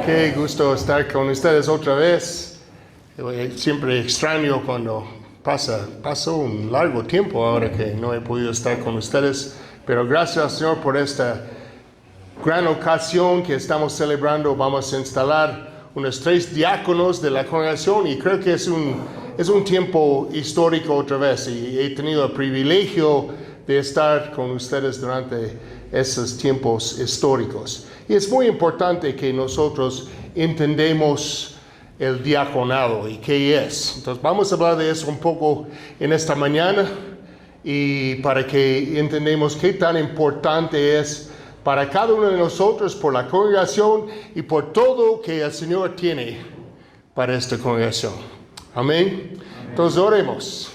Qué gusto estar con ustedes otra vez. Siempre extraño cuando pasó un largo tiempo ahora que no he podido estar con ustedes, pero gracias Señor por esta gran ocasión que estamos celebrando. Vamos a instalar unos 3 diáconos de la congregación y creo que es un tiempo histórico otra vez, y he tenido el privilegio de estar con ustedes durante esos tiempos históricos. Y es muy importante que nosotros entendemos el diaconado y qué es. Entonces vamos a hablar de eso un poco en esta mañana, y para que entendamos qué tan importante es para cada uno de nosotros, por la congregación y por todo que el Señor tiene para esta congregación. Amén. Entonces oremos.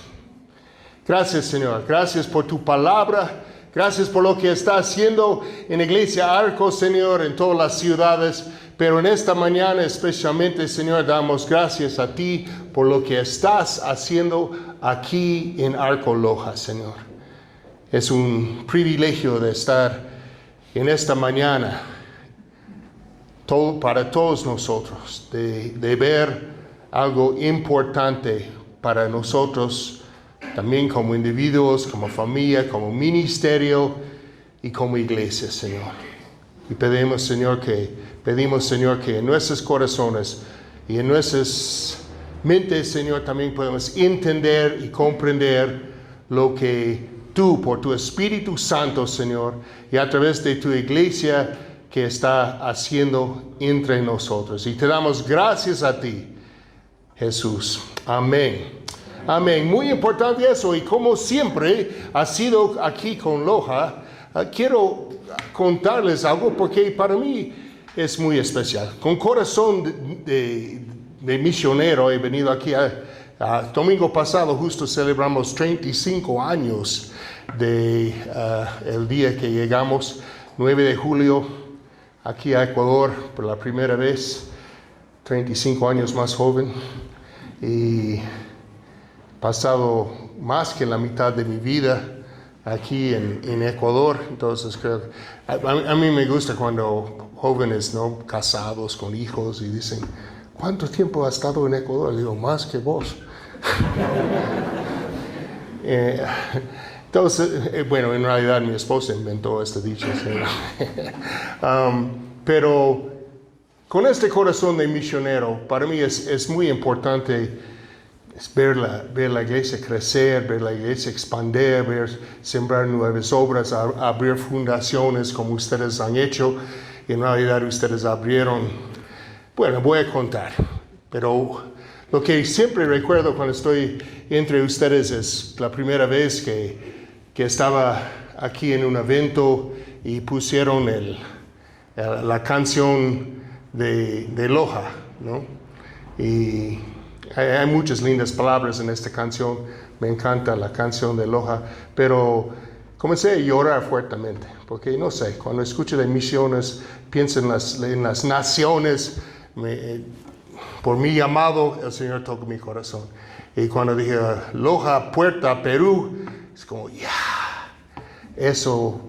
Gracias, Señor. Gracias por tu palabra. Gracias por lo que está haciendo en la iglesia Arco, Señor, en todas las ciudades. Pero en esta mañana especialmente, Señor, damos gracias a ti por lo que estás haciendo aquí en Arco Loja, Señor. Es un privilegio de estar en esta mañana para todos nosotros, de ver algo importante para nosotros, también como individuos, como familia, como ministerio y como iglesia, Señor. Y pedimos, Señor, que en nuestros corazones y en nuestras mentes, Señor, también podemos entender y comprender lo que tú, por tu Espíritu Santo, Señor, y a través de tu iglesia, que está haciendo entre nosotros. Y te damos gracias a ti, Jesús. Amén. Amén. Muy importante eso, y como siempre ha sido aquí con Loja, quiero contarles algo porque para mí es muy especial. Con corazón de misionero he venido aquí. Domingo pasado justo celebramos 35 años de el día que llegamos, 9 de julio, aquí a Ecuador por la primera vez, 35 años más joven, y pasado más que la mitad de mi vida aquí en Ecuador. Entonces creo, a mí me gusta cuando jóvenes, ¿no?, casados con hijos, y dicen, ¿cuánto tiempo has estado en Ecuador? Digo, más que vos. Entonces, bueno, en realidad mi esposa inventó este dicho, ¿sí? Pero con este corazón de misionero, para mí es muy importante ver la iglesia crecer, ver la iglesia expandir, sembrar nuevas obras, abrir fundaciones como ustedes han hecho. En realidad ustedes abrieron, bueno, voy a contar, pero lo que siempre recuerdo cuando estoy entre ustedes es la primera vez que estaba aquí en un evento y pusieron la canción de Loja, ¿no? Y hay muchas lindas palabras en esta canción. Me encanta la canción de Loja, pero comencé a llorar fuertemente, porque no sé, cuando escucho de misiones, pienso en las naciones. Por mi llamado, el Señor tocó mi corazón. Y cuando dije Loja, Puerta, Perú, es como, eso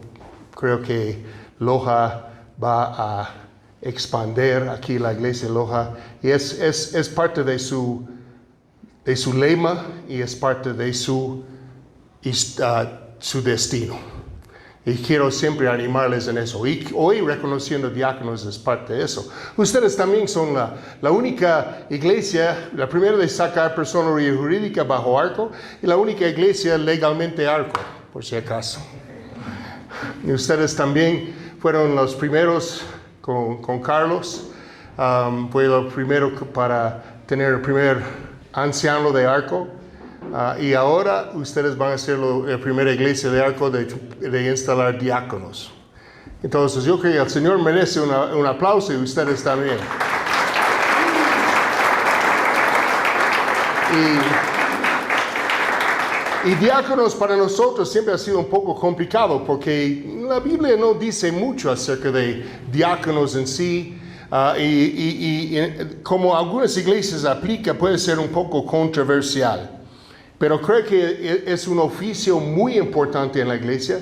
creo que Loja va a expandir aquí la iglesia Loja, y es parte de su lema, y es parte de su destino. Y quiero siempre animarles en eso. Y hoy reconociendo diáconos es parte de eso. Ustedes también son la única iglesia, la primera de sacar persona jurídica bajo Arco, y la única iglesia legalmente Arco, por si acaso. Y ustedes también fueron los primeros con Carlos. Fue lo primero para tener el primer anciano de Arco. Y ahora ustedes van a ser la primera iglesia de Arco de instalar diáconos. Entonces yo creo que el Señor merece un aplauso, y ustedes también. Y diáconos para nosotros siempre ha sido un poco complicado, porque la Biblia no dice mucho acerca de diáconos en sí. Y como algunas iglesias aplica, puede ser un poco controversial. Pero creo que es un oficio muy importante en la iglesia,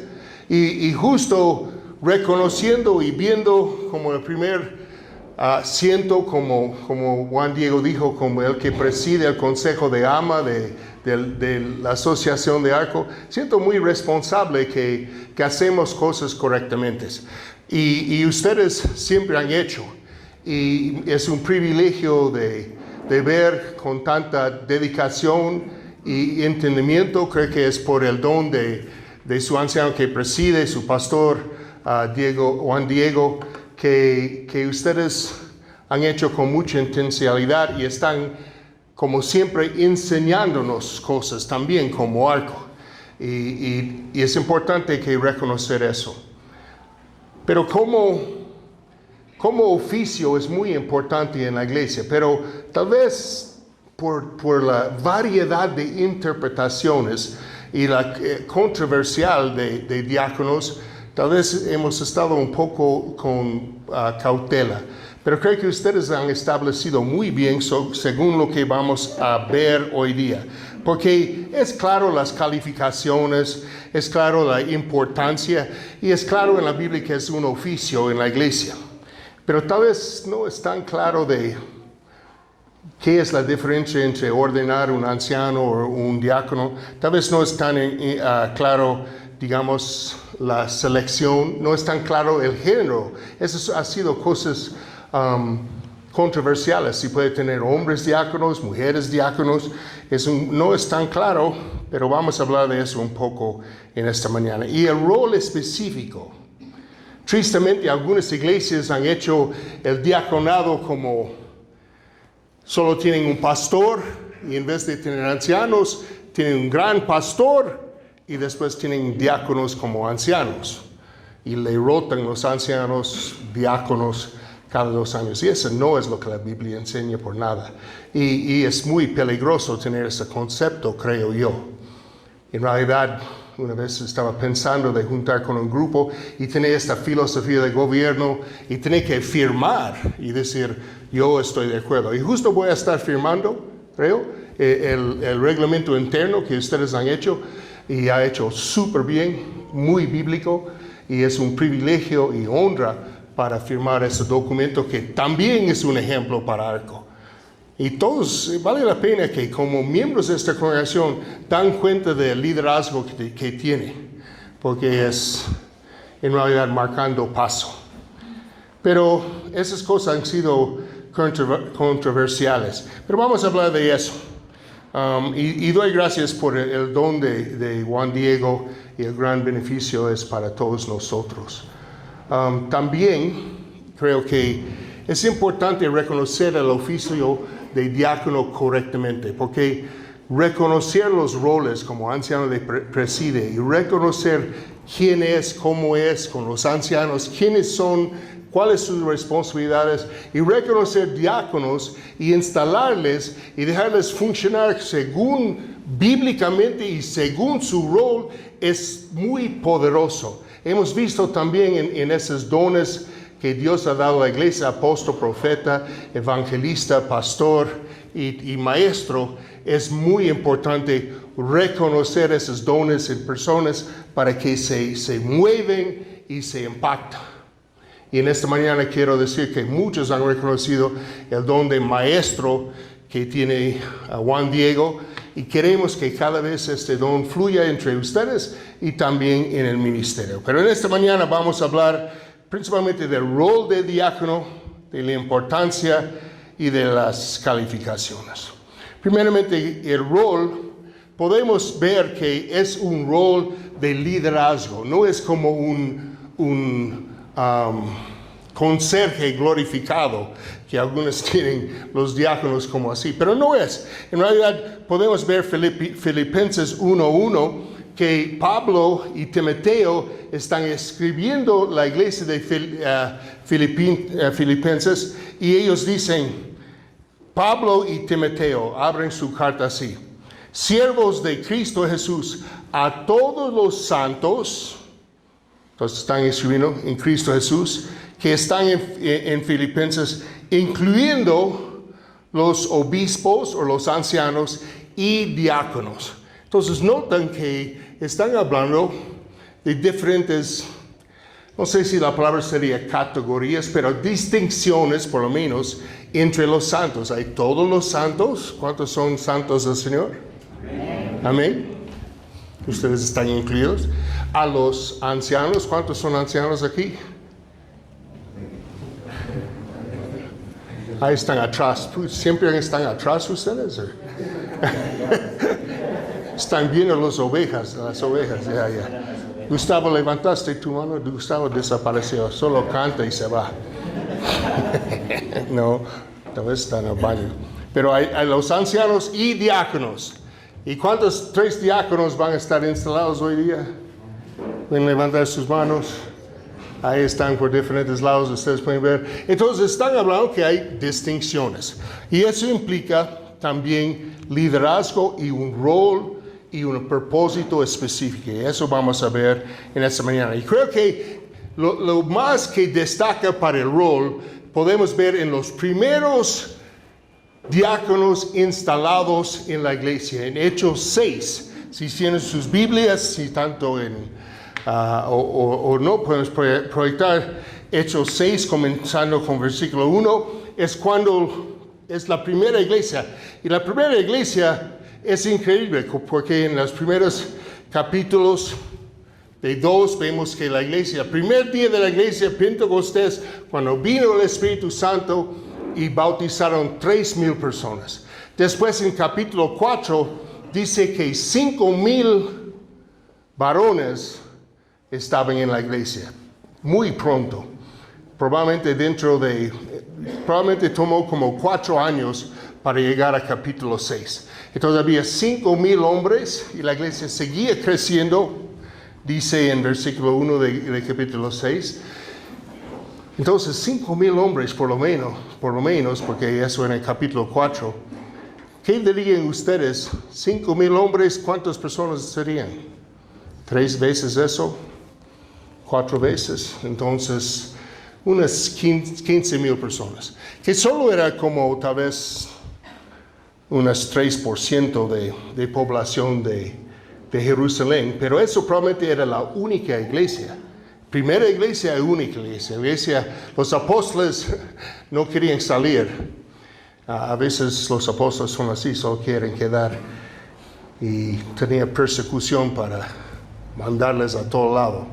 y justo reconociendo y viendo como el primer siento como Juan Diego dijo, como el que preside el consejo de AMA de la Asociación de Arco, siento muy responsable que hacemos cosas correctamente. Y ustedes siempre han hecho. Y es un privilegio de ver con tanta dedicación y entendimiento. Creo que es por el don de su anciano que preside, su pastor Juan Diego, que ustedes han hecho con mucha intencionalidad y están como siempre enseñándonos cosas también como Arco. Y es importante que reconocer eso. Pero como oficio es muy importante en la iglesia, pero tal vez por la variedad de interpretaciones y la controversial de diáconos, tal vez hemos estado un poco con cautela. Pero creo que ustedes han establecido muy bien según lo que vamos a ver hoy día. Porque es claro las calificaciones, es claro la importancia y es claro en la Biblia que es un oficio en la iglesia. Pero tal vez no es tan claro de qué es la diferencia entre ordenar un anciano o un diácono. Tal vez no es tan claro, digamos, la selección, no es tan claro el género. Eso ha sido cosas controversiales. Si puede tener hombres diáconos, mujeres diáconos, no es tan claro, pero vamos a hablar de eso un poco en esta mañana. Y el rol específico. Tristemente, algunas iglesias han hecho el diaconado como solo tienen un pastor y en vez de tener ancianos, tienen un gran pastor y después tienen diáconos como ancianos. Y le rotan los ancianos diáconos cada 2 años. Y eso no es lo que la Biblia enseña por nada. Y es muy peligroso tener ese concepto, creo yo. En realidad, una vez estaba pensando de juntar con un grupo y tener esta filosofía de gobierno y tener que firmar y decir, yo estoy de acuerdo. Y justo voy a estar firmando, creo, el reglamento interno que ustedes han hecho y ha hecho súper bien, muy bíblico, y es un privilegio y honra para firmar ese documento que también es un ejemplo para Arco. Y todos, vale la pena que como miembros de esta congregación dan cuenta del liderazgo que tiene, porque es en realidad marcando paso. Pero esas cosas han sido controversiales. Pero vamos a hablar de eso. Y doy gracias por el don de Juan Diego y el gran beneficio es para todos nosotros. También creo que es importante reconocer el oficio de diácono correctamente, porque reconocer los roles como anciano de preside y reconocer quién es, cómo es con los ancianos, quiénes son, cuáles son sus responsabilidades, y reconocer diáconos y instalarles y dejarles funcionar según bíblicamente y según su rol es muy poderoso. Hemos visto también en esos dones que Dios ha dado a la iglesia, apóstol, profeta, evangelista, pastor y maestro, es muy importante reconocer esos dones en personas para que se mueven y se impactan. Y en esta mañana quiero decir que muchos han reconocido el don de maestro que tiene Juan Diego y queremos que cada vez este don fluya entre ustedes y también en el ministerio. Pero en esta mañana vamos a hablar principalmente del rol de diácono, de la importancia y de las calificaciones. Primeramente, el rol, podemos ver que es un rol de liderazgo, no es como un conserje glorificado, que algunos tienen los diáconos como así, pero no es. En realidad, podemos ver Filipenses 1:1, que Pablo y Timoteo están escribiendo la iglesia de Filipenses y ellos dicen, Pablo y Timoteo, abren su carta así, siervos de Cristo Jesús, a todos los santos, entonces están escribiendo en Cristo Jesús, que están en Filipenses, incluyendo los obispos o los ancianos y diáconos. Entonces notan que están hablando de diferentes no sé si la palabra sería categorías, pero distinciones por lo menos entre los santos. Hay todos los santos. ¿Cuántos son santos del Señor? Amén. Ustedes están incluidos. A los ancianos, ¿cuántos son ancianos aquí? Ahí están atrás. ¿Siempre están atrás ustedes? Están viendo las ovejas. Ya. Gustavo, levantaste tu mano. Gustavo desapareció. Solo canta y se va. No, tal vez está en el baño. Pero hay los ancianos y diáconos. ¿Y cuántos 3 diáconos van a estar instalados hoy día? Pueden levantar sus manos. Ahí están por diferentes lados, ustedes pueden ver. Entonces están hablando que hay distinciones. Y eso implica también liderazgo y un rol y un propósito específico. Y eso vamos a ver en esta mañana. Y creo que lo más que destaca para el rol podemos ver en los primeros diáconos instalados en la iglesia, en Hechos 6. Si tienen sus Biblias, si tanto o no, podemos proyectar Hechos 6, comenzando con versículo 1. Es cuando es la primera iglesia. Y la primera iglesia es increíble, porque en los primeros capítulos de 2 vemos que la iglesia, el primer día de la iglesia, Pentecostés, cuando vino el Espíritu Santo y bautizaron 3,000 personas. Después en capítulo 4 dice que 5,000 varones estaban en la iglesia. Muy pronto. Probablemente tomó como 4 años para llegar a capítulo 6. Entonces había 5,000 hombres y la iglesia seguía creciendo, dice en versículo 1 de capítulo 6. Entonces 5,000 hombres por lo menos, porque eso en el capítulo 4. ¿Qué dirían ustedes? 5,000 hombres, ¿cuántas personas serían? 3 veces eso, 4 veces. Entonces, unas 15,000 personas. Que solo era como tal vez unas 3% de población de Jerusalén. Pero eso probablemente era la única iglesia. Primera iglesia y única iglesia. Los apóstoles no querían salir. A veces los apóstoles son así, solo quieren quedar. Y tenía persecución para mandarles a todo lado.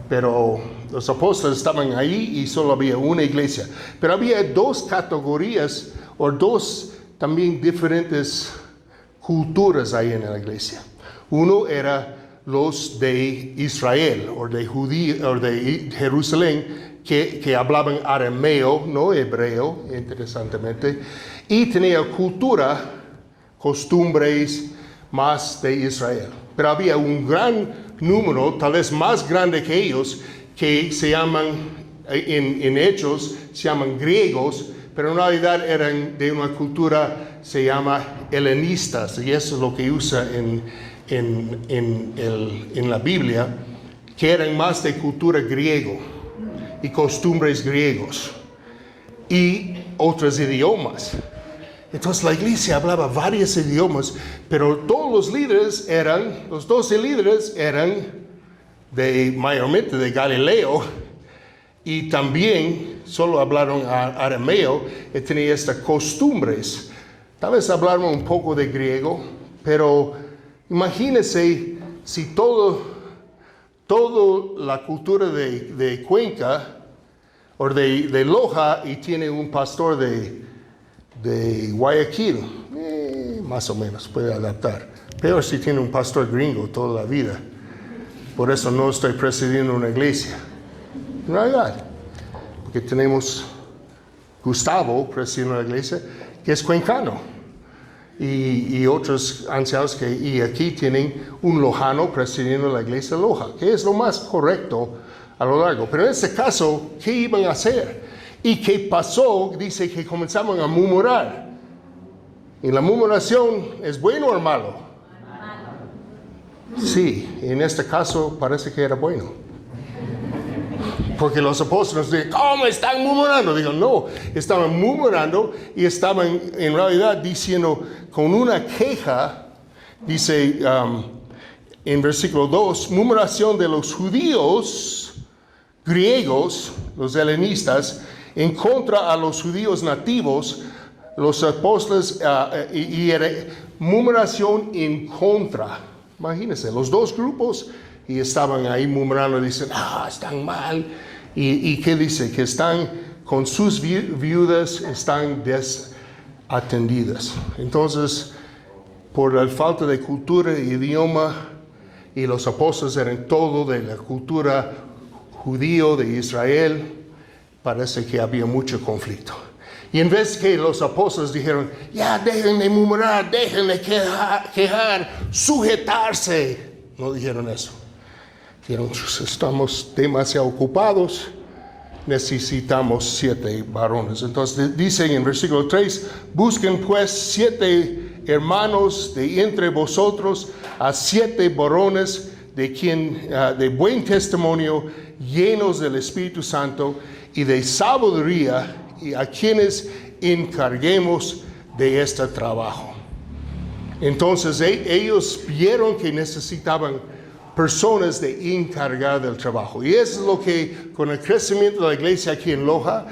Pero los apóstoles estaban ahí y solo había una iglesia. Pero había 2 categorías o 2 también diferentes culturas ahí en la iglesia. Uno era los de Israel o de Jerusalén que hablaban arameo, no hebreo, interesantemente, y tenía cultura, costumbres más de Israel. Pero había un gran número, tal vez más grande que ellos, que se llaman, en Hechos, se llaman griegos, pero en realidad eran de una cultura, se llama helenistas, y eso es lo que usa en la Biblia, que eran más de cultura griego y costumbres griegos y otros idiomas. Entonces la iglesia hablaba varios idiomas, pero todos los líderes los 12 líderes eran mayormente de Galileo, y también solo hablaron arameo y tenían estas costumbres. Tal vez hablaron un poco de griego, pero imagínense si toda la cultura de Cuenca o de Loja y tiene un pastor de Guayaquil, más o menos puede adaptar. Peor si tiene un pastor gringo toda la vida. Por eso no estoy presidiendo una iglesia. En realidad, porque tenemos Gustavo presidiendo la iglesia, que es cuencano. Y otros ancianos y aquí tienen un lojano presidiendo la iglesia de Loja, que es lo más correcto a lo largo. Pero en este caso, ¿qué iban a hacer? ¿Y qué pasó? Dice que comenzaron a murmurar. ¿Y la murmuración es bueno o malo? Sí, en este caso parece que era bueno. Porque los apóstoles dicen, ¿cómo están murmurando? Digo, no, estaban murmurando y estaban en realidad diciendo con una queja, dice en versículo 2, murmuración de los judíos griegos, los helenistas, en contra a los judíos nativos, los apóstoles, y era murmuración en contra. Imagínense, los dos grupos, y estaban ahí murmurando, dicen, están mal. ¿Y qué dice? Que están con sus viudas, están desatendidas. Entonces, por la falta de cultura e idioma, y los apóstoles eran todo de la cultura judío de Israel, parece que había mucho conflicto. Y en vez que los apóstoles dijeron, ya dejen de murmurar, dejen de quejar, sujetarse, no dijeron eso. Dijeron, estamos demasiado ocupados, necesitamos 7 varones. Entonces dicen en versículo 3, busquen pues 7 hermanos de entre vosotros a 7 varones de buen testimonio, llenos del Espíritu Santo y de sabiduría, y a quienes encarguemos de este trabajo. Entonces ellos vieron que necesitaban personas de encargar del trabajo. Y eso es lo que con el crecimiento de la iglesia aquí en Loja,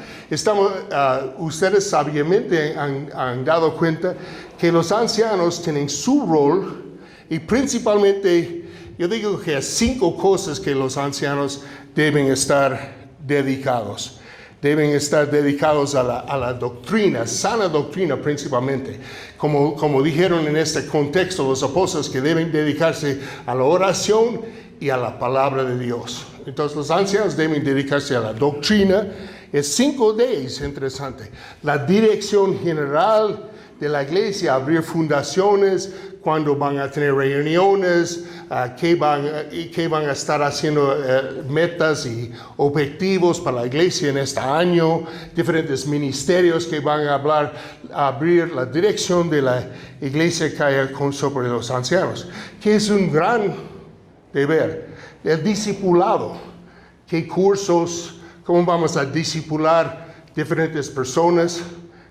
ustedes sabiamente han dado cuenta que los ancianos tienen su rol, y principalmente yo digo que hay 5 cosas que los ancianos deben estar dedicados. Deben estar dedicados a la doctrina, sana doctrina principalmente. Como dijeron en este contexto los apóstoles, que deben dedicarse a la oración y a la palabra de Dios. Entonces los ancianos deben dedicarse a la doctrina. Es 5 de ellos, interesante. La dirección general de la iglesia, abrir fundaciones, cuando van a tener reuniones, qué van a estar haciendo, metas y objetivos para la iglesia en este año, diferentes ministerios que van a abrir la dirección de la iglesia que haya sobre los ancianos, que es un gran deber. El discipulado, qué cursos, cómo vamos a discipular diferentes personas.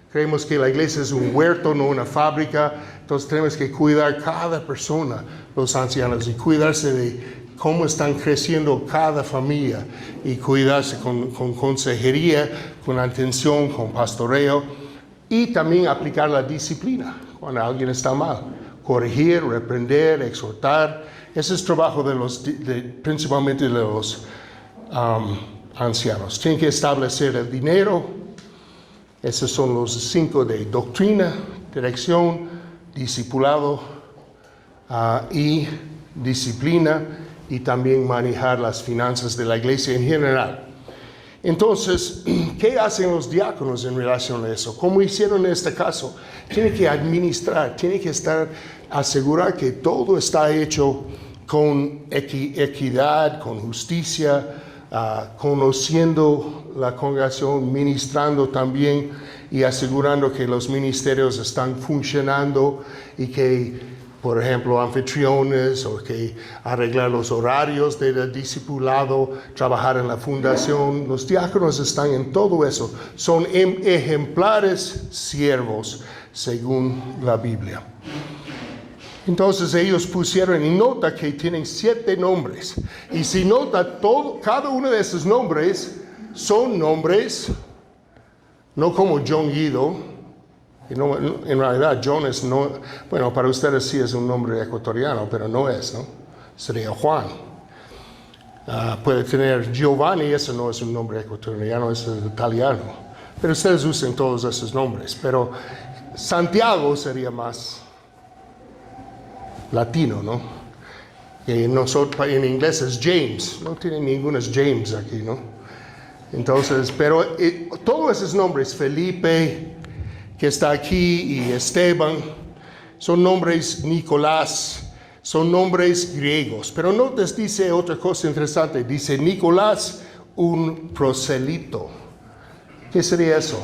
Creemos que la iglesia es un huerto, no una fábrica. Entonces tenemos que cuidar cada persona, los ancianos, y cuidarse de cómo están creciendo cada familia, y cuidarse con consejería, con atención, con pastoreo, y también aplicar la disciplina cuando alguien está mal. Corregir, reprender, exhortar. Ese es trabajo principalmente de los ancianos. Tienen que establecer el dinero. Esos son los 5 de doctrina, dirección, discipulado y disciplina, y también manejar las finanzas de la iglesia en general. Entonces, ¿qué hacen los diáconos en relación a eso? ¿Cómo hicieron en este caso? Tienen que administrar, tienen que asegurar que todo está hecho con equidad, con justicia, conociendo la congregación, ministrando también, y asegurando que los ministerios están funcionando, y que, por ejemplo, anfitriones, o que arreglar los horarios del discipulado, trabajar en la fundación. Los diáconos están en todo eso. Son ejemplares siervos, según la Biblia. Entonces ellos pusieron en nota que tienen 7 nombres. Y si nota, cada uno de esos nombres son nombres, no como John Guido. En realidad John es, no, bueno, para ustedes sí es un nombre ecuatoriano, pero no es, ¿no? Sería Juan. Puede tener Giovanni, ese no es un nombre ecuatoriano, es italiano. Pero ustedes usan todos esos nombres. Pero Santiago sería más latino, ¿no? Nosotros en inglés es James, no tiene ninguno es James aquí, ¿no? Entonces, pero todos esos nombres, Felipe, que está aquí, y Esteban, son nombres, Nicolás, son nombres griegos. Pero no les dice otra cosa interesante, dice Nicolás, un proselito. ¿Qué sería eso?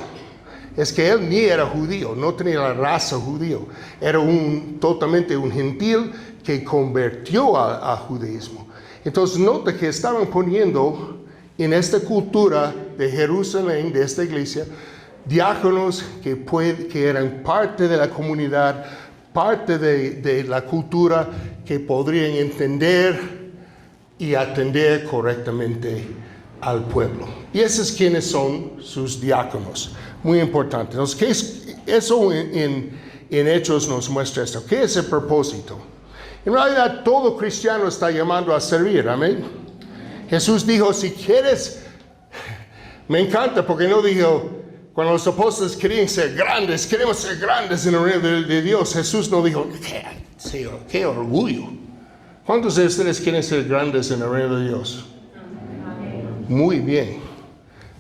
Es que él ni era judío, no tenía la raza judío, era totalmente un gentil que convirtió a judaísmo. Entonces nota que estaban poniendo en esta cultura de Jerusalén, de esta iglesia, diáconos que eran parte de la comunidad, parte de la cultura, que podrían entender y atender correctamente al pueblo. Y esos quienes son sus diáconos. Muy importante. Entonces, ¿qué es? Eso en Hechos nos muestra esto. ¿Qué es el propósito? En realidad, todo cristiano está llamado a servir. Amén. Jesús dijo, si quieres, me encanta porque no dijo, cuando los apóstoles querían ser grandes, queremos ser grandes en el reino de Dios. Jesús no dijo, qué orgullo. ¿Cuántos de ustedes quieren ser grandes en el reino de Dios? Muy bien.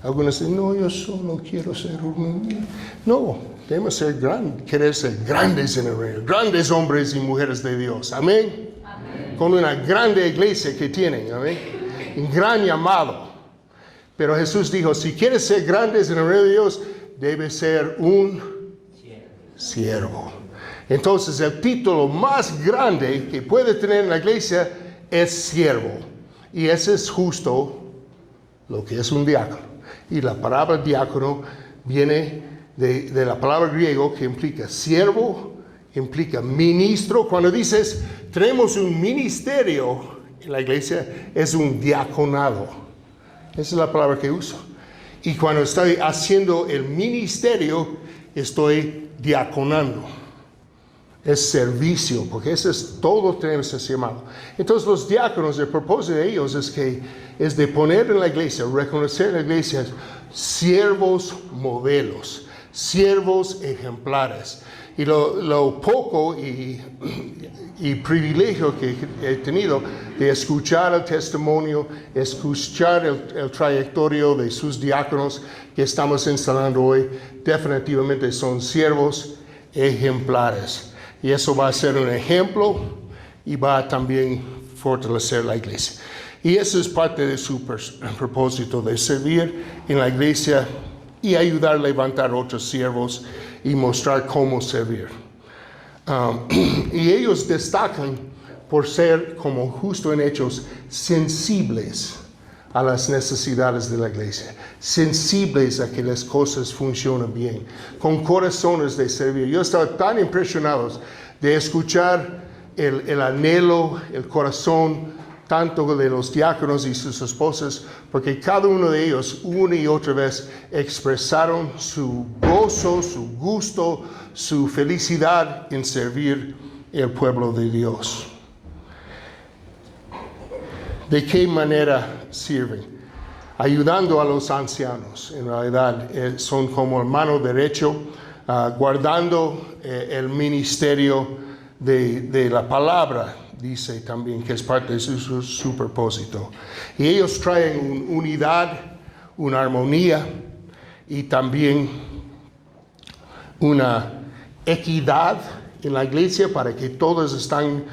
Algunos dicen, no, yo solo quiero ser un... No, debemos ser grandes, querer ser grandes en el reino. Grandes hombres y mujeres de Dios. Amén. Amén. Con una grande iglesia que tienen. Amén. Un gran llamado. Pero Jesús dijo, si quieres ser grandes en el reino de Dios, debes ser un siervo. Entonces el título más grande que puede tener la iglesia es siervo. Y ese es justo lo que es un diácono. Y la palabra diácono viene de la palabra griego que implica siervo, implica ministro. Cuando dices, tenemos un ministerio en la iglesia, es un diaconado. Esa es la palabra que uso. Y cuando estoy haciendo el ministerio, estoy diaconando. Es servicio, porque eso es todo, tenemos ese llamado. Entonces los diáconos, el propósito de ellos es de poner en la iglesia, reconocer en la iglesia siervos modelos, siervos ejemplares. Y lo poco y privilegio que he tenido de escuchar el testimonio, escuchar el trayectorio de sus diáconos que estamos instalando hoy, definitivamente son siervos ejemplares. Y eso va a ser un ejemplo y va a también fortalecer la iglesia. Y eso es parte de su propósito, de servir en la iglesia y ayudar a levantar otros siervos y mostrar cómo servir. Y ellos destacan por ser, como justo en Hechos, sensibles a las necesidades de la iglesia, sensibles a que las cosas funcionen bien, con corazones de servir. Yo estaba tan impresionado de escuchar el anhelo, el corazón, tanto de los diáconos y sus esposas, porque cada uno de ellos una y otra vez expresaron su gozo, su gusto, su felicidad en servir el pueblo de Dios. ¿De qué manera sirven? Ayudando a los ancianos. En realidad son como el mano derecho, guardando el ministerio de la palabra, dice también que es parte de su propósito. Y ellos traen unidad, una armonía y también una equidad en la iglesia para que todos están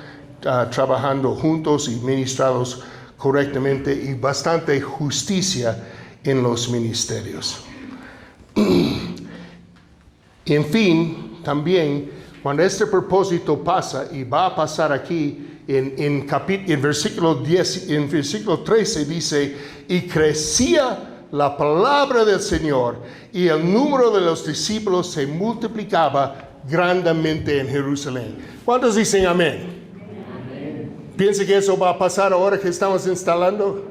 trabajando juntos y ministrados correctamente, y bastante justicia en los ministerios. En fin, también cuando este propósito pasa, y va a pasar aquí en versículo 10, en versículo 13 dice, y crecía la palabra del Señor y el número de los discípulos se multiplicaba grandemente en Jerusalén. ¿Cuántos dicen amén? ¿Piensa que eso va a pasar ahora que estamos instalando?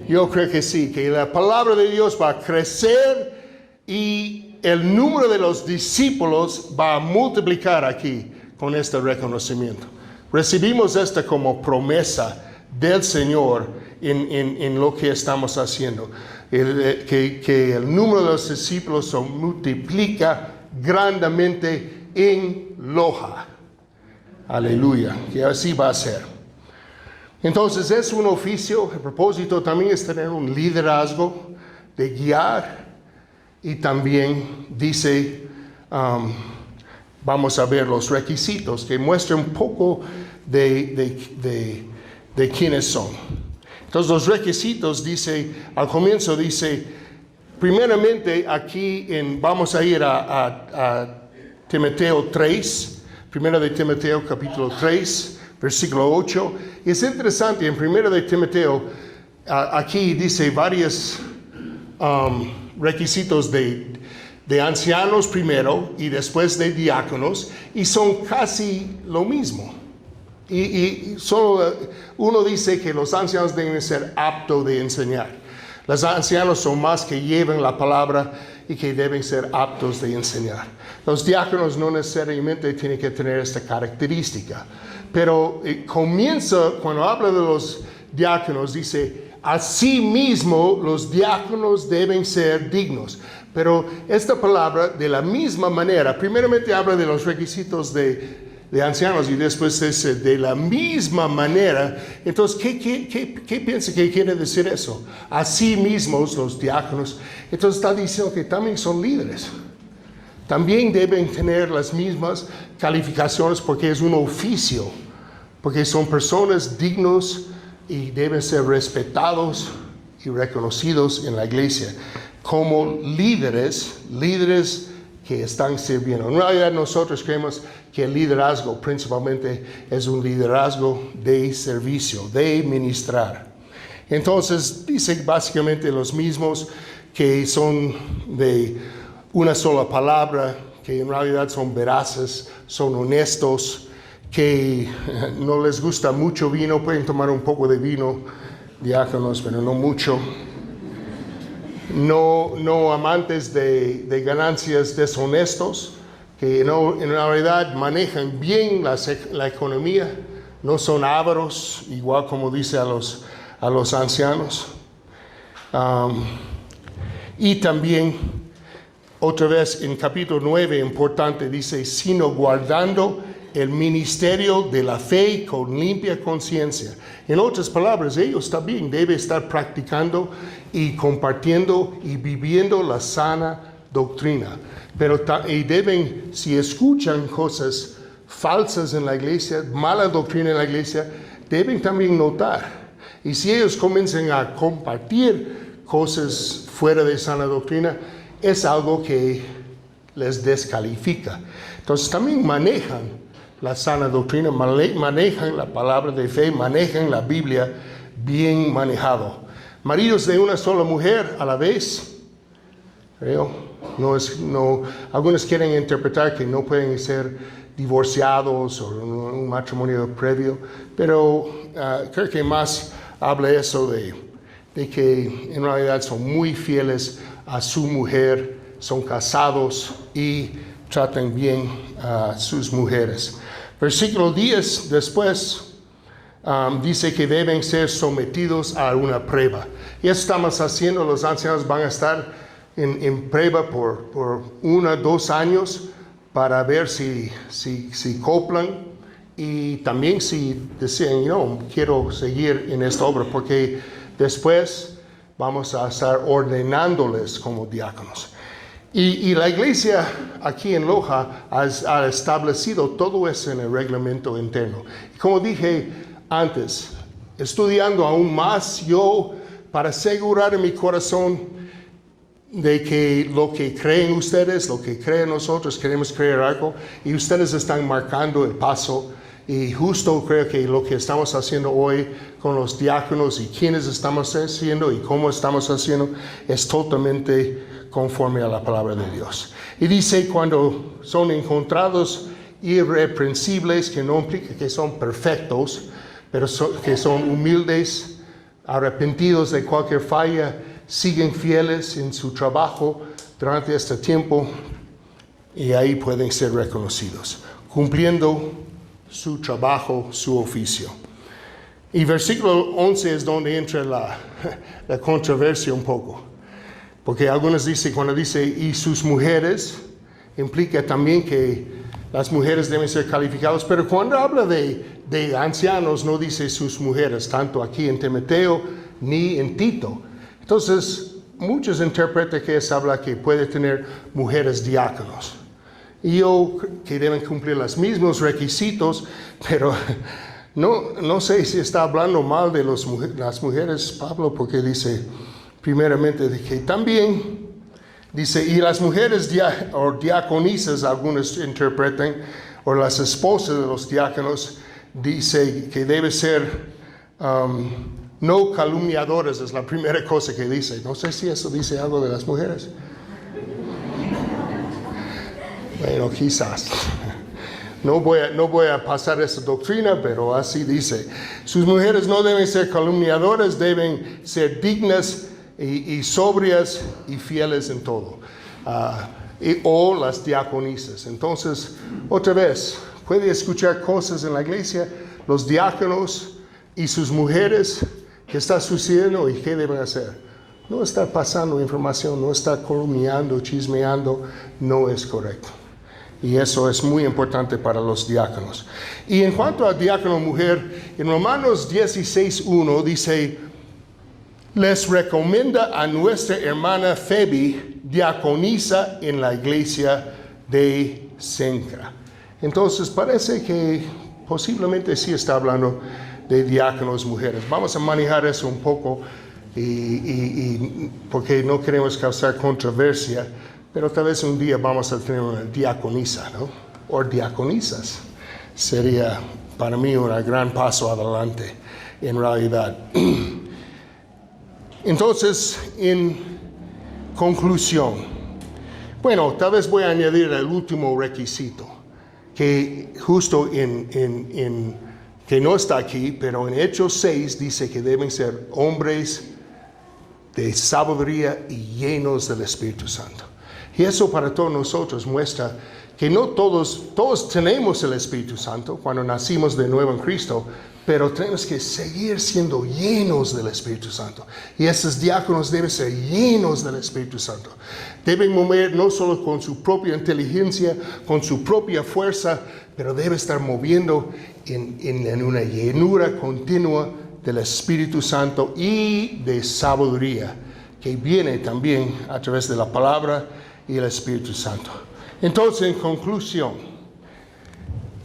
Yo creo que sí, que la palabra de Dios va a crecer y el número de los discípulos va a multiplicar aquí con este reconocimiento. Recibimos esta como promesa del Señor en lo que estamos haciendo. Que el número de los discípulos se multiplica grandemente en Loja. Aleluya, que así va a ser. Entonces es un oficio, el propósito también es tener un liderazgo, de guiar, y también dice, vamos a ver los requisitos que muestran un poco de quiénes son. Entonces los requisitos dice, al comienzo dice, primeramente aquí vamos a ir a Timoteo 3, primero de Timoteo capítulo 3, versículo 8. Y es interesante, en 1 de Timoteo, aquí dice varios requisitos de ancianos primero y después de diáconos, y son casi lo mismo. Y solo uno dice que los ancianos deben ser aptos de enseñar. Los ancianos son más que llevan la palabra y que deben ser aptos de enseñar. Los diáconos no necesariamente tienen que tener esta característica, pero comienza, cuando habla de los diáconos, dice, asimismo los diáconos deben ser dignos. Pero esta palabra, de la misma manera, primeramente habla de los requisitos de ancianos y después dice de la misma manera. Entonces, ¿qué piensa que quiere decir eso? Así mismos los diáconos. Entonces está diciendo que también son líderes. También deben tener las mismas calificaciones porque es un oficio, porque son personas dignos y deben ser respetados y reconocidos en la iglesia como líderes que están sirviendo. En realidad nosotros creemos que el liderazgo principalmente es un liderazgo de servicio, de ministrar. Entonces dice básicamente los mismos que son de una sola palabra, que en realidad son veraces, son honestos, que no les gusta mucho vino, pueden tomar un poco de vino, diáconos, pero no mucho. No amantes de ganancias deshonestos, que en realidad manejan bien la economía, no son ávaros, igual como dice a los ancianos. Y también, otra vez en capítulo 9, importante, dice, sino guardando el ministerio de la fe con limpia conciencia. En otras palabras, ellos también deben estar practicando y compartiendo y viviendo la sana doctrina. Pero y deben, si escuchan cosas falsas en la iglesia, mala doctrina en la iglesia, deben también notar. Y si ellos comienzan a compartir cosas fuera de sana doctrina, es algo que les descalifica. Entonces también manejan la sana doctrina, manejan la palabra de fe, manejan la Biblia bien manejado. Maridos de una sola mujer a la vez, creo. Algunos quieren interpretar que no pueden ser divorciados o un matrimonio previo, pero creo que más habla eso de que en realidad son muy fieles a su mujer, son casados y tratan bien a sus mujeres. Versículo 10 después dice que deben ser sometidos a una prueba. Y eso estamos haciendo, los ancianos van a estar en prueba por 1 o 2 años para ver si coplan y también si deciden, no, quiero seguir en esta obra, porque después vamos a estar ordenándoles como diáconos. Y la iglesia aquí en Loja ha establecido todo eso en el reglamento interno. Como dije antes, estudiando aún más, yo para asegurar en mi corazón de que lo que creen ustedes, lo que creen nosotros, queremos creer algo, y ustedes están marcando el paso. Y justo creo que lo que estamos haciendo hoy con los diáconos y quienes estamos haciendo y cómo estamos haciendo es totalmente conforme a la palabra de Dios. Y dice, cuando son encontrados irreprensibles, que no implica que son perfectos, pero que son humildes, arrepentidos de cualquier falla, siguen fieles en su trabajo durante este tiempo, y ahí pueden ser reconocidos, cumpliendo su trabajo, su oficio. Y versículo 11 es donde entra la controversia un poco. Porque algunos dicen, cuando dice y sus mujeres, implica también que las mujeres deben ser calificadas, pero cuando habla de ancianos no dice sus mujeres, tanto aquí en Timoteo ni en Tito. Entonces, muchos interpretan que es habla que puede tener mujeres diáconos. Y que deben cumplir los mismos requisitos, pero no sé si está hablando mal de las mujeres, Pablo, porque dice primeramente de que también, dice, y las mujeres o diaconisas, algunos interpretan, o las esposas de los diáconos, dice que debe ser no calumniadoras, es la primera cosa que dice. No sé si eso dice algo de las mujeres. Bueno, quizás. No voy a pasar esa doctrina, pero así dice. Sus mujeres no deben ser calumniadoras, deben ser dignas y sobrias y fieles en todo. O las diaconisas. Entonces, otra vez, puede escuchar cosas en la iglesia, los diáconos y sus mujeres, qué está sucediendo y qué deben hacer. No estar pasando información, no estar calumniando, chismeando, no es correcto. Y eso es muy importante para los diáconos. Y en cuanto a diácono mujer, en Romanos 16:1 dice, les recomienda a nuestra hermana Phoebe, diaconisa en la iglesia de Cencra. Entonces parece que posiblemente sí está hablando de diáconos mujeres. Vamos a manejar eso un poco y porque no queremos causar controversia, pero tal vez un día vamos a tener una diaconisa, ¿no? O diaconisas. Sería para mí un gran paso adelante en realidad. Entonces, en conclusión, bueno, tal vez voy a añadir el último requisito, que justo que no está aquí, pero en Hechos 6 dice que deben ser hombres de sabiduría y llenos del Espíritu Santo. Y eso para todos nosotros muestra que no todos tenemos el Espíritu Santo cuando nacimos de nuevo en Cristo, pero tenemos que seguir siendo llenos del Espíritu Santo. Y esos diáconos deben ser llenos del Espíritu Santo. Deben mover no solo con su propia inteligencia, con su propia fuerza, pero debe estar moviendo en una llenura continua del Espíritu Santo y de sabiduría, que viene también a través de la palabra y el Espíritu Santo. Entonces, en conclusión,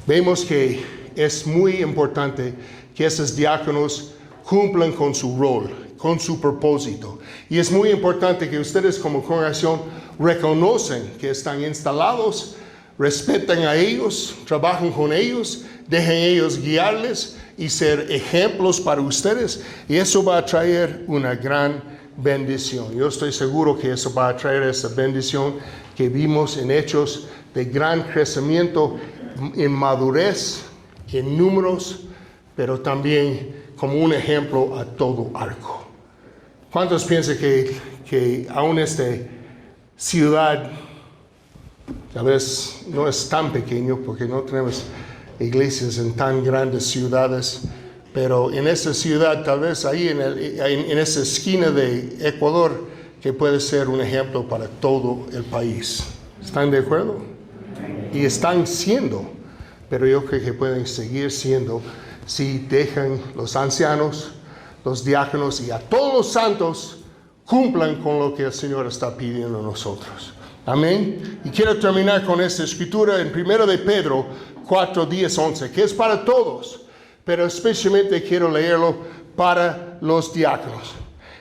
vemos que es muy importante que esos diáconos cumplan con su rol, con su propósito. Y es muy importante que ustedes como congregación reconocen que están instalados, respetan a ellos, trabajan con ellos, dejen ellos guiarles y ser ejemplos para ustedes. Y eso va a traer una gran bendición. Yo estoy seguro que eso va a traer esa bendición que vimos en Hechos, de gran crecimiento en madurez, en números, pero también como un ejemplo a todo arco. ¿Cuántos piensan que aún esta ciudad, tal vez no es tan pequeño porque no tenemos iglesias en tan grandes ciudades, pero en esa ciudad, tal vez ahí en esa esquina de Ecuador, que puede ser un ejemplo para todo el país? ¿Están de acuerdo? Y están siendo, pero yo creo que pueden seguir siendo si dejan los ancianos, los diáconos y a todos los santos cumplan con lo que el Señor está pidiendo a nosotros. Amén. Y quiero terminar con esta escritura en 1 de Pedro 4, 10, 11, que es para todos, pero especialmente quiero leerlo para los diáconos.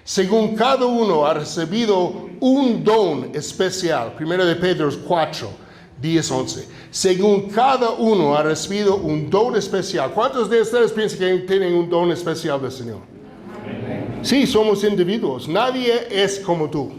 Según cada uno ha recibido un don especial. 1 de Pedro 4, 10, 11. Según cada uno ha recibido un don especial. ¿Cuántos de ustedes piensan que tienen un don especial del Señor? Sí, somos individuos. Nadie es como tú.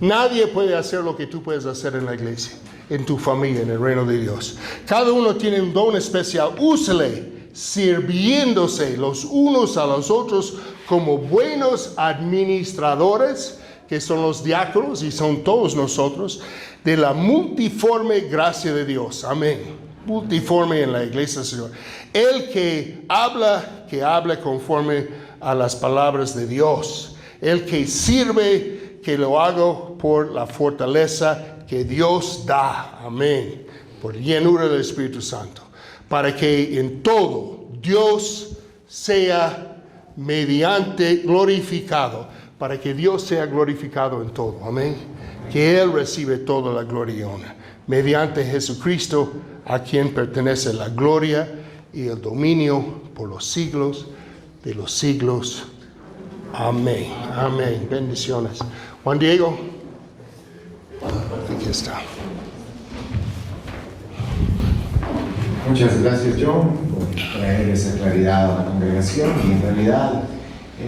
Nadie puede hacer lo que tú puedes hacer en la iglesia, en tu familia, en el reino de Dios. Cada uno tiene un don especial. Úsele sirviéndose los unos a los otros como buenos administradores, que son los diáconos y son todos nosotros, de la multiforme gracia de Dios. Amén. Multiforme en la iglesia del Señor. El que hable conforme a las palabras de Dios. El que sirve, que lo haga por la fortaleza que Dios da. Amén. Por llenura del Espíritu Santo. Para que en todo Dios sea mediante glorificado. Para que Dios sea glorificado en todo. Amén. Que Él recibe toda la gloria y honra. Mediante Jesucristo, a quien pertenece la gloria y el dominio por los siglos de los siglos. Amén. Amén. Bendiciones. Juan Diego. Aquí está. Muchas gracias, John, por traer esa claridad a la congregación. Y en realidad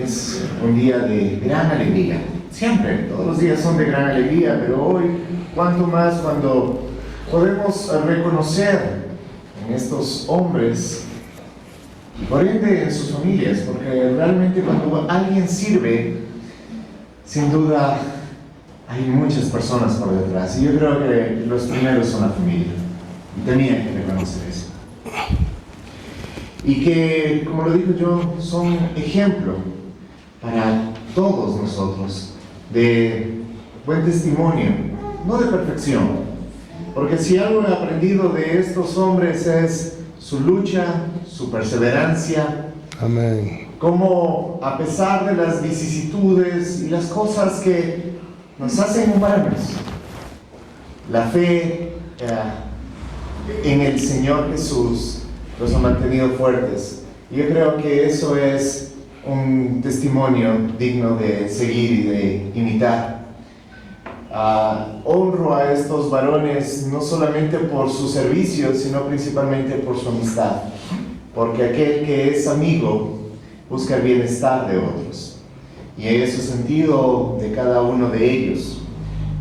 es un día de gran alegría. Siempre, todos los días son de gran alegría, pero hoy, cuanto más cuando podemos reconocer en estos hombres y por ende en sus familias, porque realmente cuando alguien sirve sin duda hay muchas personas por detrás. Y yo creo que los primeros son la familia. Y tenían que reconocer eso. Y que, como lo dijo yo, son ejemplo para todos nosotros de buen testimonio, no de perfección. Porque si algo he aprendido de estos hombres es su lucha, su perseverancia. Amén. Cómo a pesar de las vicisitudes y las cosas que nos hacen humanos, la fe en el Señor Jesús los ha mantenido fuertes. Y yo creo que eso es un testimonio digno de seguir y de imitar. Honro a estos varones no solamente por su servicio, sino principalmente por su amistad. Porque aquel que es amigo busca el bienestar de otros. Y en ese sentido de cada uno de ellos.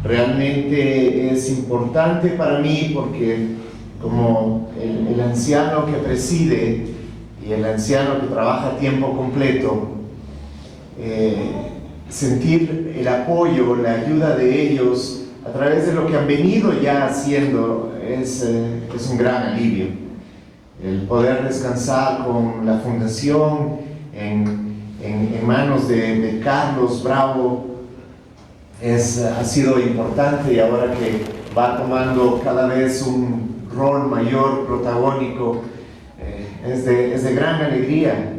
Realmente es importante para mí porque como el anciano que preside y el anciano que trabaja a tiempo completo, sentir el apoyo, la ayuda de ellos a través de lo que han venido ya haciendo es un gran alivio. El poder descansar con la fundación en manos de Carlos Bravo ha sido importante, y ahora que va tomando cada vez un rol mayor, protagónico, es de gran alegría.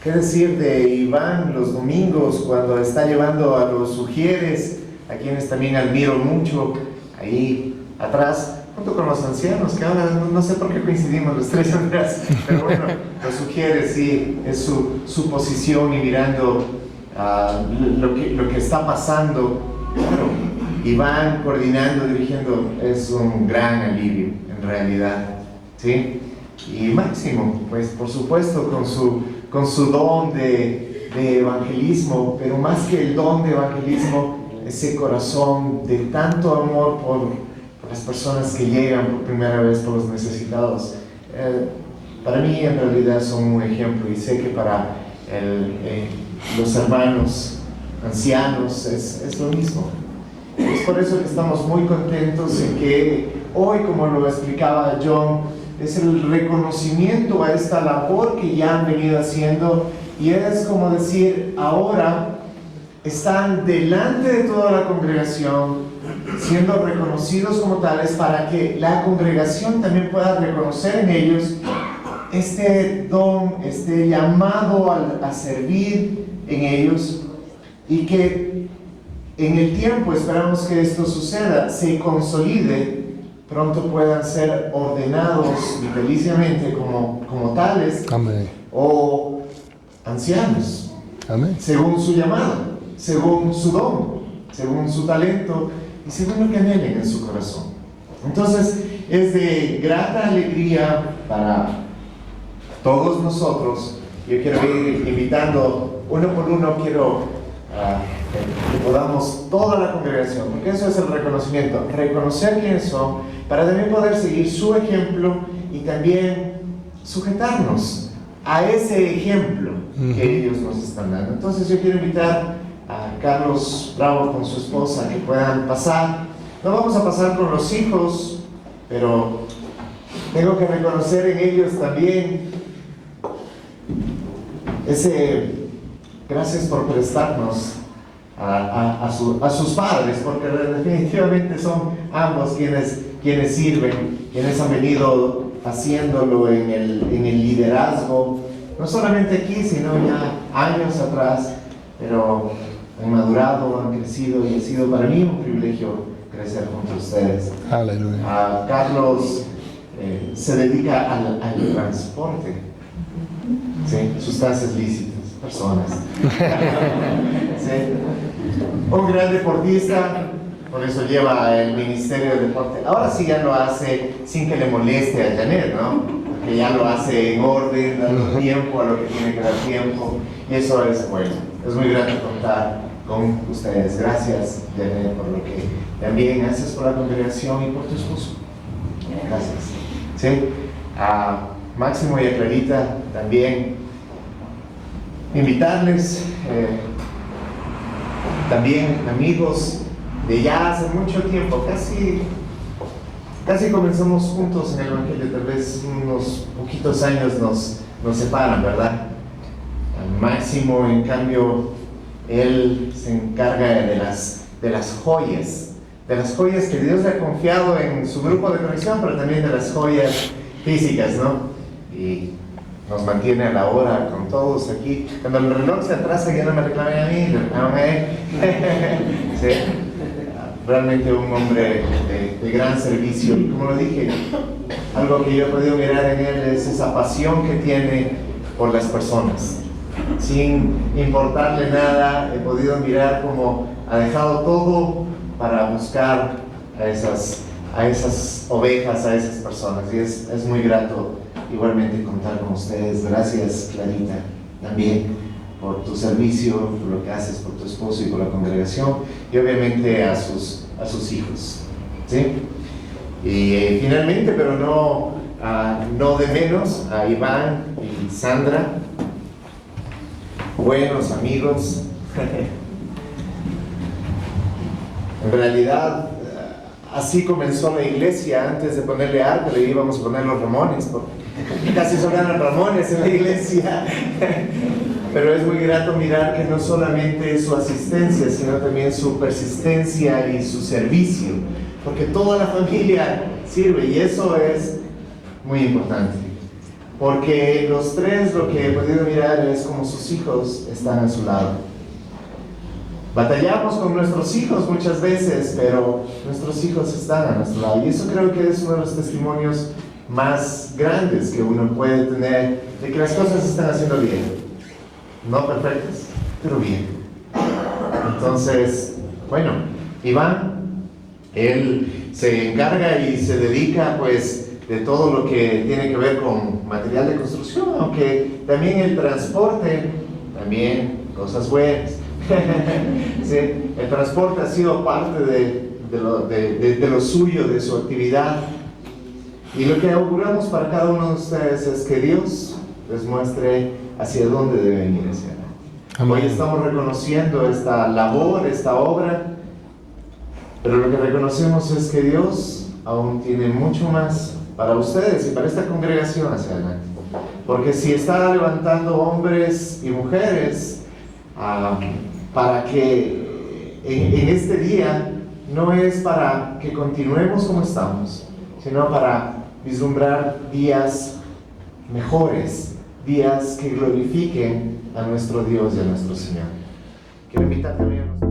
¿Qué decir de Iván los domingos cuando está llevando a los sugieres, a quienes también admiro mucho, ahí atrás, junto con los ancianos, que ahora no sé por qué coincidimos los tres atrás, pero bueno, los sugieres, sí, es su posición y mirando lo que está pasando. Claro, Iván coordinando, dirigiendo, es un gran alivio, en realidad, ¿sí? Y Máximo, pues por supuesto, con su don de evangelismo, pero más que el don de evangelismo, ese corazón de tanto amor por las personas que llegan por primera vez, por los necesitados. Para mí en realidad son un ejemplo, y sé que para los hermanos ancianos es lo mismo. Es por eso que estamos muy contentos en que hoy, como lo explicaba John, es el reconocimiento a esta labor que ya han venido haciendo, y es como decir, ahora están delante de toda la congregación, siendo reconocidos como tales, para que la congregación también pueda reconocer en ellos este don, este llamado a servir en ellos, y que en el tiempo, esperamos que esto suceda, se consolide, pronto puedan ser ordenados vitaliciamente como tales. Amén. O ancianos. Amén. Según su llamado, según su don, según su talento y según lo que anhelen en su corazón. Entonces es de grata alegría para todos nosotros. Yo quiero ir invitando uno por uno, quiero que podamos toda la congregación, porque eso es el reconocimiento, reconocer quiénes son, para también poder seguir su ejemplo y también sujetarnos a ese ejemplo que ellos nos están dando. Entonces yo quiero invitar a Carlos Bravo con su esposa que puedan pasar. No vamos a pasar con los hijos, pero tengo que reconocer en ellos también ese gracias por prestarnos a sus padres, porque definitivamente son ambos quienes sirven, quienes han venido haciéndolo en el liderazgo, no solamente aquí, sino ya años atrás, pero han madurado, han crecido, y ha sido para mí un privilegio crecer junto a ustedes. Aleluya. Carlos se dedica al transporte, ¿sí? Sustancias lícitas, personas. ¿Sí? Un gran deportista, por eso lleva el Ministerio de Deporte. Ahora sí ya lo hace sin que le moleste a Janet, ¿no? Porque ya lo hace en orden, dando tiempo a lo que tiene que dar tiempo, y eso es bueno. Es muy grato contar con ustedes. Gracias, Janet, por lo que también haces por la congregación y por tu esposo. Gracias. ¿Sí? A Máximo y a Clarita también invitarles también amigos de ya hace mucho tiempo, casi comenzamos juntos en el Evangelio, tal vez unos poquitos años nos separan, ¿verdad? Al Máximo, en cambio, él se encarga de las joyas que Dios le ha confiado en su grupo de conexión, pero también de las joyas físicas, ¿no? Y nos mantiene a la hora con todos aquí. Cuando el reloj se atrasa, ya no me reclamen a mí, reclamen a él. Sí. Realmente un hombre de gran servicio. Y como lo dije, algo que yo he podido mirar en él es esa pasión que tiene por las personas. Sin importarle nada, he podido mirar cómo ha dejado todo para buscar a esas ovejas, a esas personas. Y es muy grato igualmente contar con ustedes. Gracias, Clarita, también por tu servicio, por lo que haces por tu esposo y por la congregación, y obviamente a sus hijos, ¿sí? Y finalmente, pero no de menos, a Iván y Sandra, buenos amigos. En realidad, así comenzó la iglesia. Antes de ponerle arte, le íbamos a poner los Ramones, porque casi sonaron Ramones en la iglesia. Pero es muy grato mirar que no solamente su asistencia, sino también su persistencia y su servicio, porque toda la familia sirve, y eso es muy importante, porque los tres, lo que he podido mirar es como sus hijos están a su lado. Batallamos con nuestros hijos muchas veces, pero nuestros hijos están a nuestro lado, y eso creo que es uno de los testimonios más grandes que uno puede tener de que las cosas se están haciendo bien. No perfectas, pero bien. Entonces, bueno, Iván, él se encarga y se dedica pues de todo lo que tiene que ver con material de construcción, aunque también el transporte, también cosas buenas. Sí, el transporte ha sido parte de lo suyo, de su actividad. Y lo que auguramos para cada uno de ustedes es que Dios les muestre hacia dónde deben ir hacia adelante. Hoy estamos reconociendo esta labor, esta obra, pero lo que reconocemos es que Dios aún tiene mucho más para ustedes y para esta congregación hacia adelante. Porque si está levantando hombres y mujeres para que en este día no es para que continuemos como estamos, sino para vislumbrar días mejores, días que glorifiquen a nuestro Dios y a nuestro Señor. Quiero invitar también a